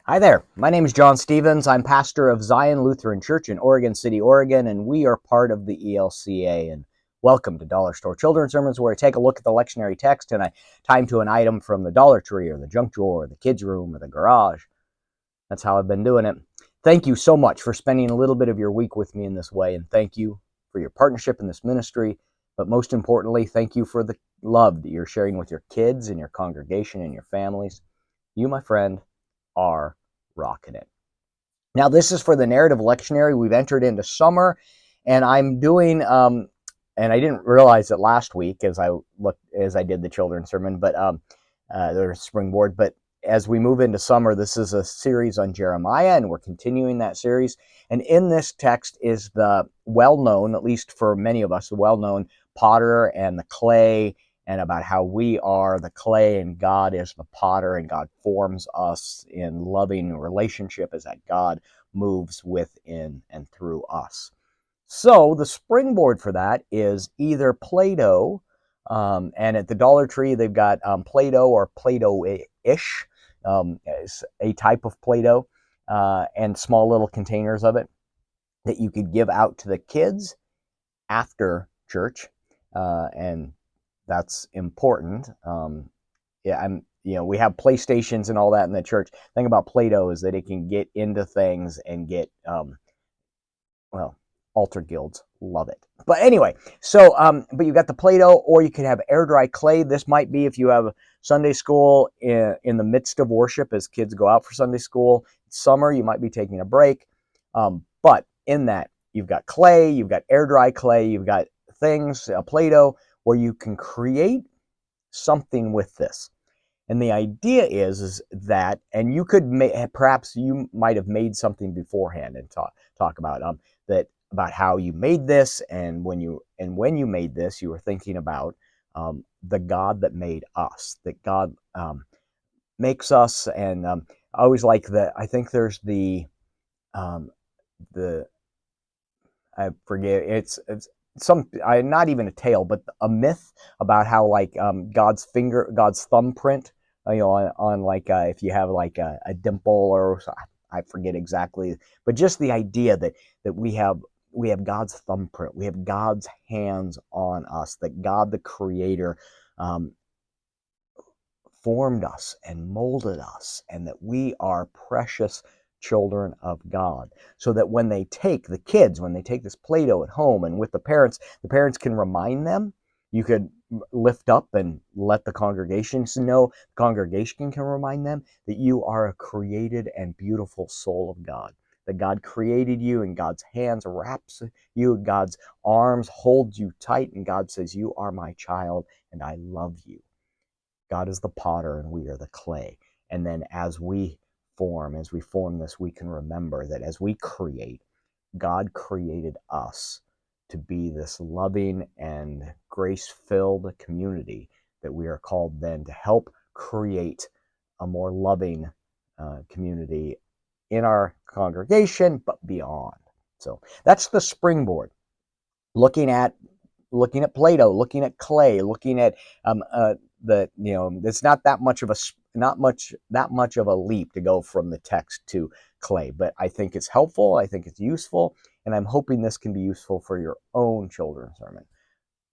Hi there. My name is John Stevens. I'm pastor of Zion Lutheran Church in Oregon City, Oregon, and we are part of the ELCA. And welcome to Dollar Store Children's Sermons, where I take a look at the lectionary text and I tie him to an item from the Dollar Tree or the junk drawer or the kids' room or the garage. That's how I've been doing it. Thank you so much for spending a little bit of your week with me in this way, and thank you for your partnership in this ministry. But most importantly, thank you for the love that you're sharing with your kids and your congregation and your families. You, my friend, are rocking it. Now, this is for the narrative lectionary. We've entered into summer, and I'm doing, and I didn't realize it last week as I did the children's sermon, but the springboard. But as we move into summer, this is a series on Jeremiah, and we're continuing that series. And in this text is the well-known, at least for many of us, the well-known potter and the clay, and about how we are the clay and God is the potter, and God forms us in loving relationship as that God moves within and through us. So the springboard for that is either Play-Doh, and at the Dollar Tree they've got Play-Doh or Play-Doh-ish, is a type of Play-Doh, and small little containers of it that you could give out to the kids after church, and that's important. We have PlayStations and all that in the church. The thing about Play-Doh is that it can get into things and get, altar guilds love it. But anyway, so, but you got the Play-Doh, or you could have air dry clay. This might be if you have Sunday school in the midst of worship as kids go out for Sunday school. Summer, you might be taking a break. But in that, you've got clay, you've got air dry clay, you've got things, Play-Doh, where you can create something with this. And the idea is that, and you could perhaps you might have made something beforehand and talk about that, about how you made this, and when you made this, you were thinking about the God that made us, that God makes us. And I always like that. I think there's the I forget, it's not even a tale, but a myth about how, like, God's thumbprint, on like, if you have like a dimple, or I forget exactly, but just the idea that we have God's thumbprint, we have God's hands on us, that God the Creator formed us and molded us, and that we are precious children of God. So that when they take this Play-Doh at home and with the parents can remind them. You could lift up and let the congregation know. The congregation can remind them that you are a created and beautiful soul of God, that God created you, and God's hands wraps you, God's arms hold you tight, and God says, you are my child and I love you. God is the potter and we are the clay. And then as we form this, we can remember that as we create, God created us to be this loving and grace-filled community, that we are called then to help create a more loving community in our congregation, but beyond. So that's the springboard. Looking at Play-Doh, looking at clay, looking at it's not that much of a leap to go from the text to clay, but I think it's helpful, I think it's useful, and I'm hoping this can be useful for your own children's sermon.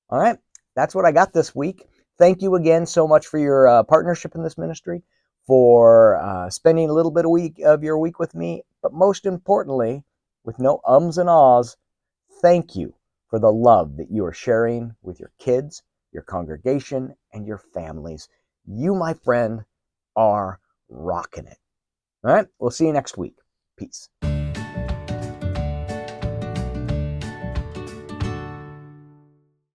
All right, that's what I got this week. Thank you again so much for your partnership in this ministry, for spending a little bit of your week with me, but most importantly, with no ums and ahs, thank you for the love that you are sharing with your kids, your congregation, and your families. You, my friend, are rocking it. All right, we'll see you next week. Peace.